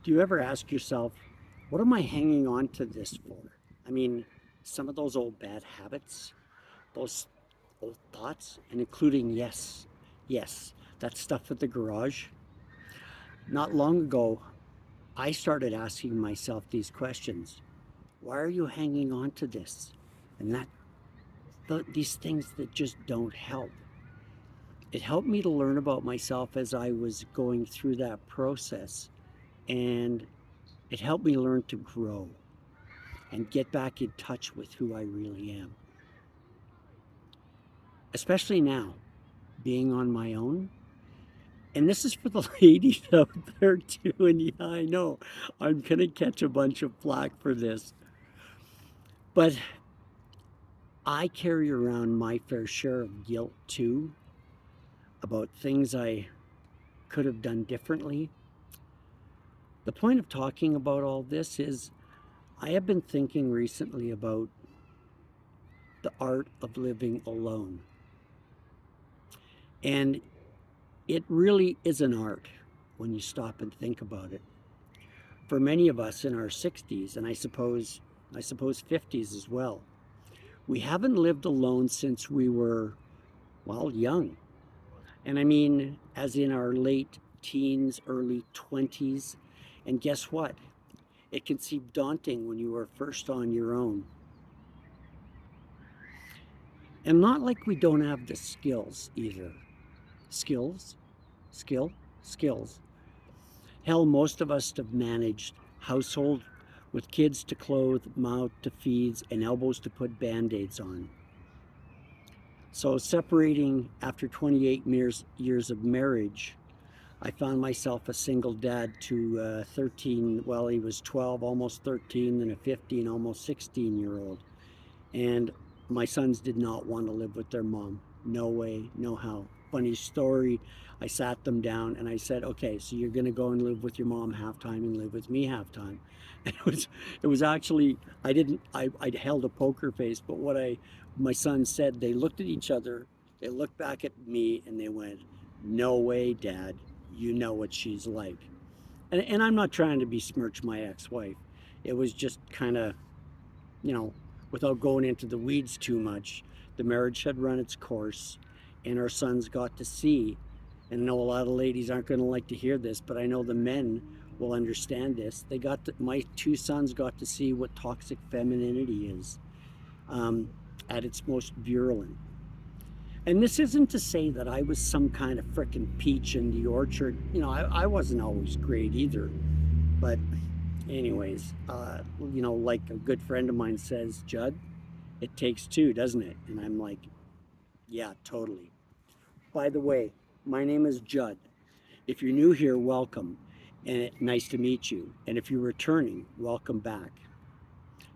Do you ever ask yourself, what am I hanging on to this for? I mean, some of those old bad habits, those old thoughts, and including yes, that stuff at the garage. Not long ago, I started asking myself these questions. Why are you hanging on to this? And these things that just don't help. It helped me to learn about myself as I was going through that process. And it helped me learn to grow and get back in touch with who I really am. Especially now, being on my own. And this is for the ladies out there too. And yeah, I know I'm going to catch a bunch of flack for this. But I carry around my fair share of guilt too about things I could have done differently. The point of talking about all this is I have been thinking recently about the art of living alone. And it really is an art when you stop and think about it. For many of us in our 60s, and I suppose 50s as well, we haven't lived alone since we were, well, young. And I mean, as in our late teens, early 20s. And guess what? It can seem daunting when you are first on your own. And not like we don't have the skills either. Skills, skill, skills. Hell, most of us have managed household with kids to clothe, mouth to feed, and elbows to put band-aids on. So separating after 28 years of marriage, I found myself a single dad to 13, well, he was 12, almost 13, and a 15, almost 16-year-old. And my sons did not want to live with their mom. No way, no how. Funny story, I sat them down and I said, okay, so you're going to go and live with your mom half time and live with me half time. And it was actually, I held a poker face, but my son said, they looked at each other, they looked back at me and they went, no way, Dad, you know what she's like. And I'm not trying to besmirch my ex-wife. It was just kind of, you know, without going into the weeds too much, the marriage had run its course and our sons got to see. And I know a lot of ladies aren't going to like to hear this, but I know the men will understand this. My two sons got to see what toxic femininity is at its most virulent. And this isn't to say that I was some kind of frickin' peach in the orchard. You know, I wasn't always great either. But anyways, like a good friend of mine says, Judd, it takes two, doesn't it? And I'm like, yeah, totally. By the way, my name is Judd. If you're new here, welcome. And nice to meet you. And if you're returning, welcome back.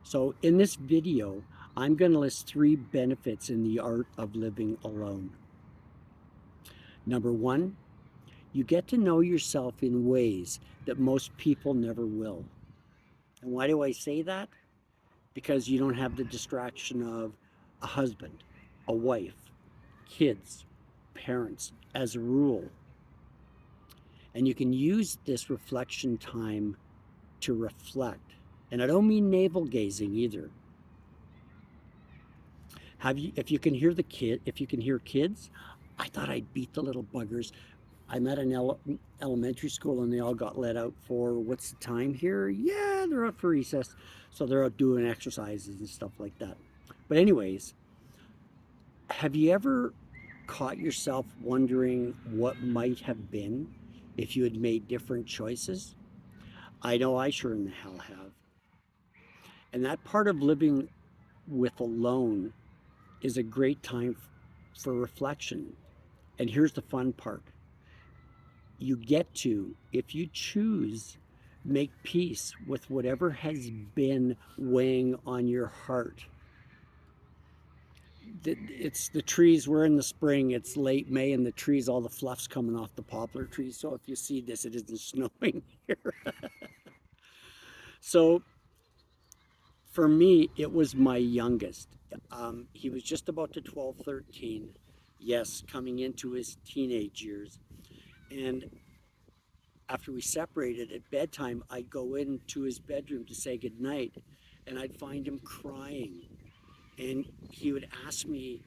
So in this video, I'm going to list 3 benefits in the art of living alone. Number 1, you get to know yourself in ways that most people never will. And why do I say that? Because you don't have the distraction of a husband, a wife, kids, parents as a rule. And you can use this reflection time to reflect. And I don't mean navel gazing either. If you can hear kids, I thought I'd beat the little buggers. I'm at an elementary school and they all got let out for, what's the time here? Yeah, they're out for recess. So they're out doing exercises and stuff like that. But anyways, have you ever caught yourself wondering what might have been if you had made different choices? I know I sure in the hell have. And that part of living with alone is a great time for reflection. And here's the fun part. You get to, if you choose, make peace with whatever has been weighing on your heart. It's the trees, we're in the spring, it's late May, and the trees, all the fluff's coming off the poplar trees. So if you see this, it isn't snowing here. So for me, it was my youngest. He was just about to 12, 13. Yes, coming into his teenage years. And after we separated at bedtime, I'd go into his bedroom to say goodnight, and I'd find him crying. And he would ask me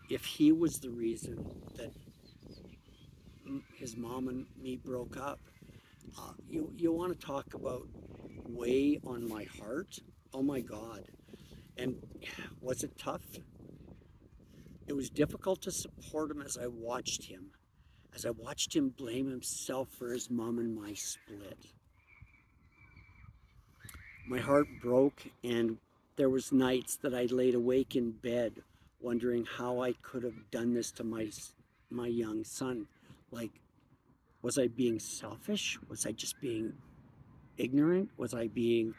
if he was the reason that his mom and me broke up. You want to talk about weigh on my heart? Oh my God. And was it tough? It was difficult to support him as I watched him blame himself for his mom and my split. My heart broke, and there was nights that I laid awake in bed wondering how I could have done this to my young son. Like, was I being selfish? Was I just being ignorant? Was I being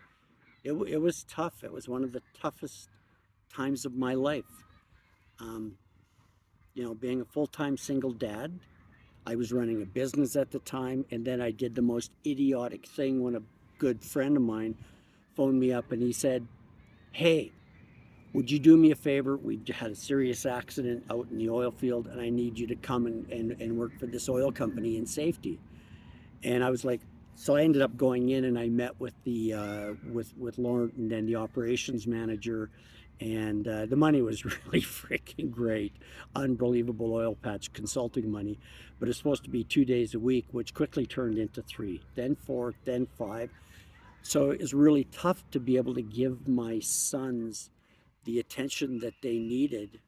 it was tough. It was one of the toughest times of my life. Um, being a full-time single dad, I was running a business at the time, and then I did the most idiotic thing when a good friend of mine phoned me up and he said, "Hey, would you do me a favor? We had a serious accident out in the oil field, and I need you to come and work for this oil company in safety." And I was like, so I ended up going in and I met with the with Lauren and then the operations manager, and the money was really freaking great, unbelievable oil patch consulting money, but it's supposed to be 2 days a week, which quickly turned into three, then four, then five. So it's really tough to be able to give my sons the attention that they needed.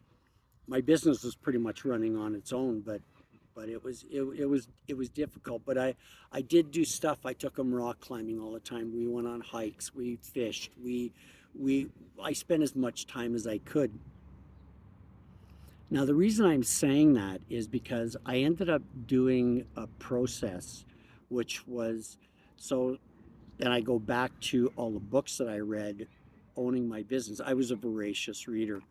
My business was pretty much running on its own, but it was difficult. But I did do stuff. I took them rock climbing all the time. We went on hikes. We fished. We I spent as much time as I could. Now the reason I'm saying that is because I ended up doing a process, which was so. And I go back to all the books that I read, owning my business. I was a voracious reader.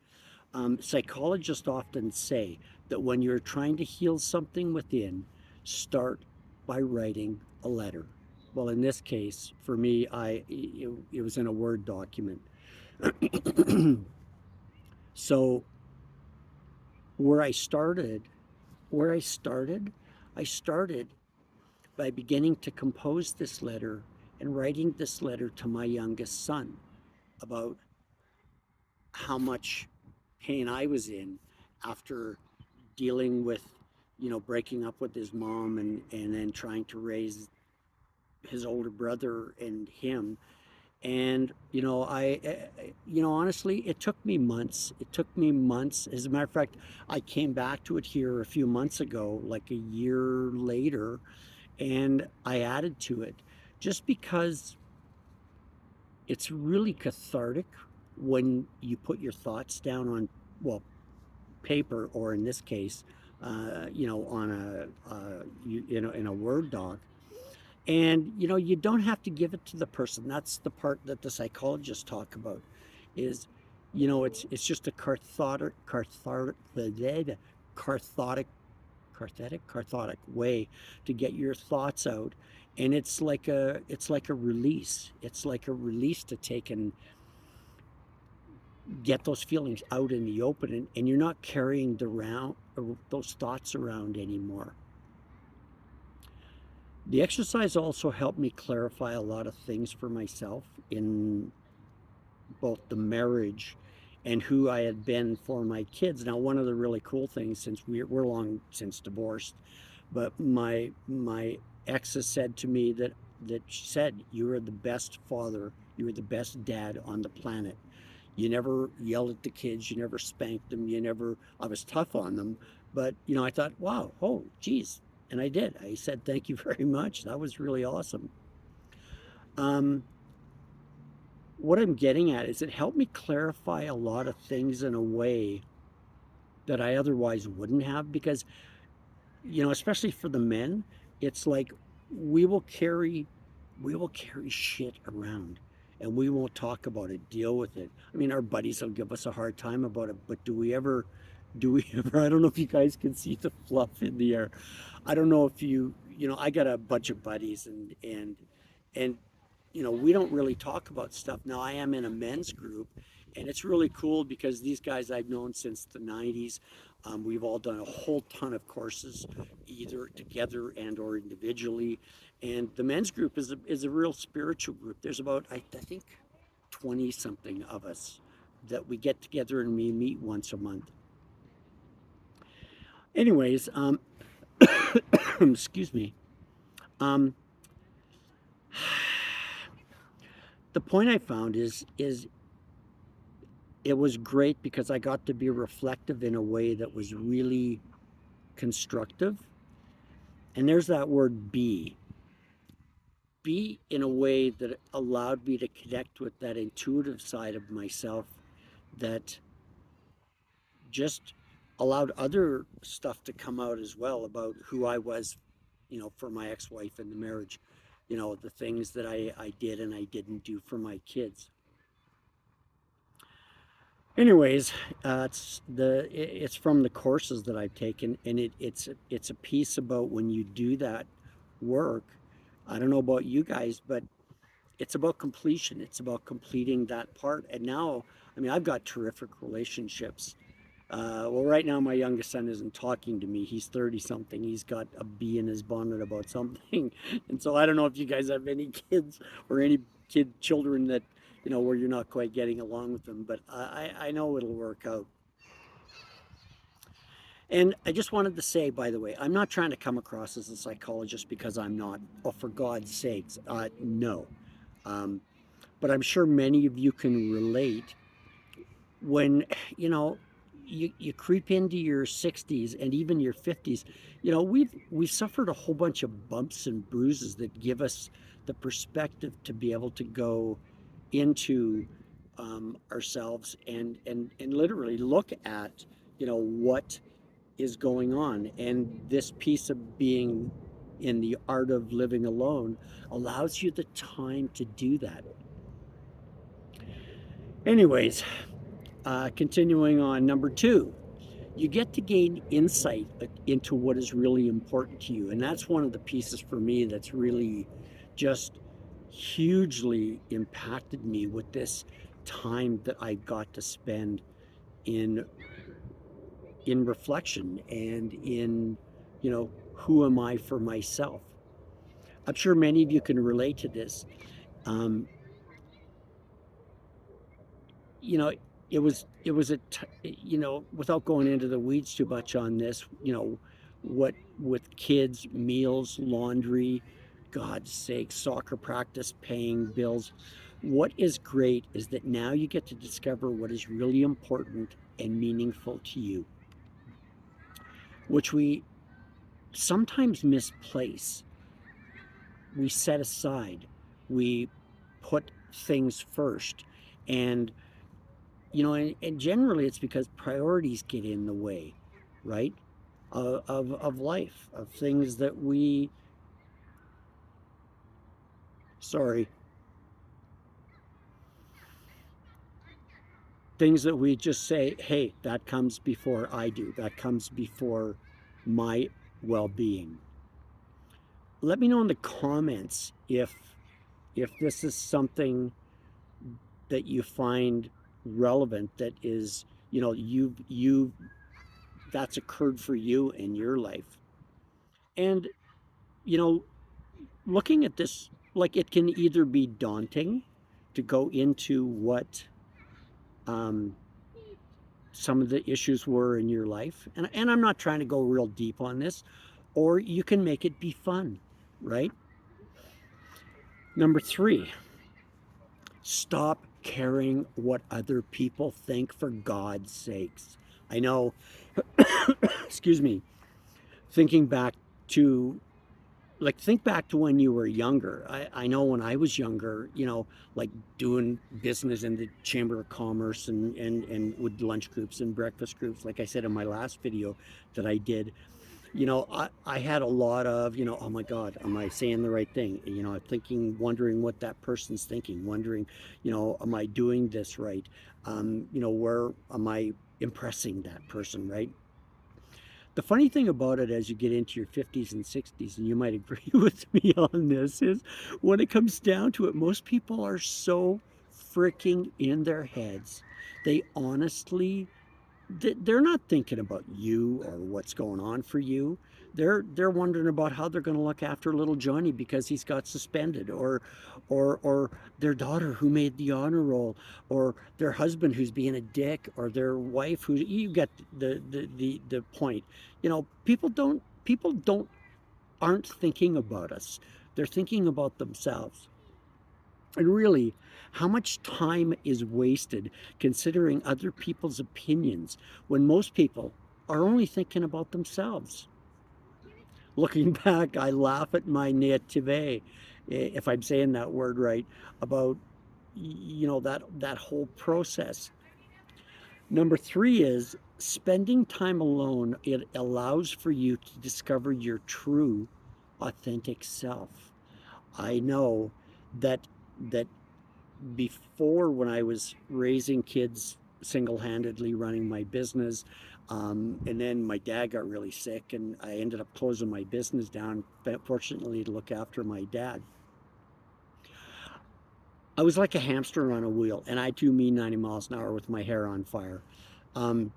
Psychologists often say that when you're trying to heal something within, start by writing a letter. Well, in this case, for me, it was in a Word document. So where I started, where I started, I started by beginning to compose this letter and writing this letter to my youngest son about how much pain I was in after dealing with, breaking up with his mom and then trying to raise his older brother and him. And, honestly, it took me months. It took me months. As a matter of fact, I came back to it here a few months ago, like a year later, and I added to it just because it's really cathartic when you put your thoughts down on, well, paper, or in this case, on in a Word doc. And you don't have to give it to the person. That's the part that the psychologists talk about. Is, it's just a cathartic cathartic way to get your thoughts out, and it's like a release. It's like a release to take and get those feelings out in the open, and you're not carrying those thoughts around anymore. The exercise also helped me clarify a lot of things for myself in both the marriage and who I had been for my kids. Now, one of the really cool things, since we're long since divorced, but my ex has said to me that she said, "You are the best father, you are the best dad on the planet. You never yelled at the kids, you never spanked them, you never." I was tough on them, but I thought, wow, oh, geez, and I did. I said, "Thank you very much. That was really awesome." Um, what I'm getting at is it helped me clarify a lot of things in a way that I otherwise wouldn't have, because especially for the men, it's like we will carry we will carry shit around, and we won't talk about it, deal with it. I mean, our buddies will give us a hard time about it, but do we ever, I don't know if you guys can see the fluff in the air. I don't know if I got a bunch of buddies, and we don't really talk about stuff. Now, I am in a men's group, and it's really cool because these guys I've known since the 90s. We've all done a whole ton of courses, either together and or individually. And the men's group is a real spiritual group. There's about, I think, 20 something of us that we get together and we meet once a month. Anyways, excuse me. Um, the point I found is it was great because I got to be reflective in a way that was really constructive. And there's that word be in a way that allowed me to connect with that intuitive side of myself that just allowed other stuff to come out as well about who I was, for my ex-wife and the marriage, the things that I did and I didn't do for my kids. Anyways, it's from the courses that I've taken, and it's a piece about when you do that work. I don't know about you guys, but it's about completion. It's about completing that part. And now, I mean, I've got terrific relationships. Well, right now, my youngest son isn't talking to me. He's 30 something. He's got a bee in his bonnet about something. And so I don't know if you guys have any kids or any children that, where you're not quite getting along with them, but I know it'll work out. And I just wanted to say, by the way, I'm not trying to come across as a psychologist because I'm not. Oh, for God's sakes, no. Um, but I'm sure many of you can relate when you creep into your 60s and even your 50s. We've suffered a whole bunch of bumps and bruises that give us the perspective to be able to go into ourselves and literally look at what is going on. And this piece of being in the art of living alone allows you the time to do that. Anyways, continuing on, number two, you get to gain insight into what is really important to you. And that's one of the pieces for me that's really just hugely impacted me with this time that I got to spend in reflection and in, who am I for myself. I'm sure many of you can relate to this. Um, you know, it was without going into the weeds too much on this, what with kids, meals, laundry, God's sake, soccer practice, paying bills. What is great is that now you get to discover what is really important and meaningful to you, which we sometimes misplace. We set aside, we put things first. And and generally it's because priorities get in the way, right? Of life, of things that we, sorry, things that we just say, hey, that comes before I do, that comes before my well-being. Let me know in the comments if this is something that you find relevant, that is, you that's occurred for you in your life. And you know looking at this, like, it can either be daunting to go into what um, some of the issues were in your life, and I'm not trying to go real deep on this, or you can make it be fun, right? Number three, stop caring what other people think, for God's sakes. I know, excuse me, thinking back to, like, think back to when you were younger. I know when I was younger, like doing business in the Chamber of Commerce and with lunch groups and breakfast groups, like I said in my last video that I did, I had a lot of, oh my God, am I saying the right thing? Thinking, wondering what that person's thinking, wondering, am I doing this right? Where am I impressing that person, right? The funny thing about it, as you get into your 50s and 60s, and you might agree with me on this, is when it comes down to it, most people are so freaking in their heads. They honestly, they're not thinking about you or what's going on for you. They're wondering about how they're going to look after little Johnny because he's got suspended, or their daughter who made the honor roll, or their husband who's being a dick, or their wife who, you get the point. People don't aren't thinking about us. They're thinking about themselves. And really, how much time is wasted considering other people's opinions when most people are only thinking about themselves? Looking back, I laugh at my native, if I'm saying that word right, about that whole process. Number three is spending time alone. It allows for you to discover your true, authentic self. I know that that before, when I was raising kids single-handedly, running my business, and then my dad got really sick and I ended up closing my business down, fortunately, to look after my dad. I was like a hamster on a wheel, and I do mean 90 miles an hour with my hair on fire. um,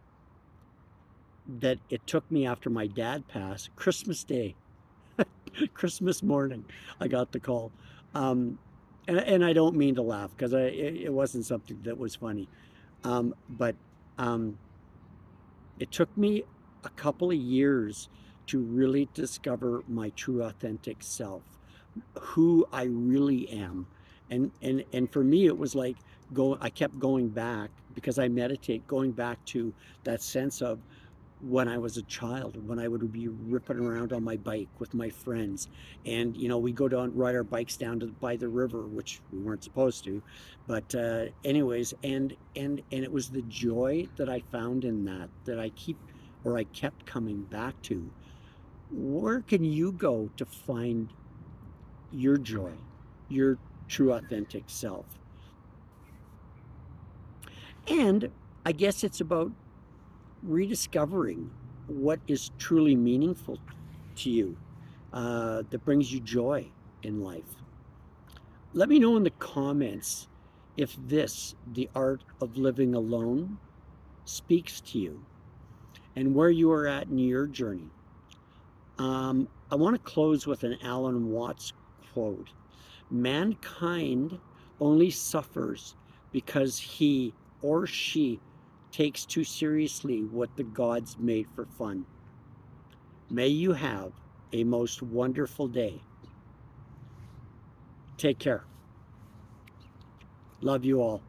that it took me, after my dad passed, Christmas Day, Christmas morning, I got the call. um, and I don't mean to laugh, because it wasn't something that was funny. But um, it took me a couple of years to really discover my true authentic self, who I really am. And for me, it was like, I kept going back, because I meditate, going back to that sense of when I was a child, when I would be ripping around on my bike with my friends, and we go down, ride our bikes down to by the river, which we weren't supposed to, but anyways, and it was the joy that I found in that I kept coming back to. Where can you go to find your joy, your true authentic self? And I guess it's about rediscovering what is truly meaningful to you, that brings you joy in life. Let me know in the comments if the art of living alone, speaks to you, and where you are at in your journey. I want to close with an Alan Watts quote: "Mankind only suffers because he or she takes too seriously what the gods made for fun." May you have a most wonderful day. Take care. Love you all.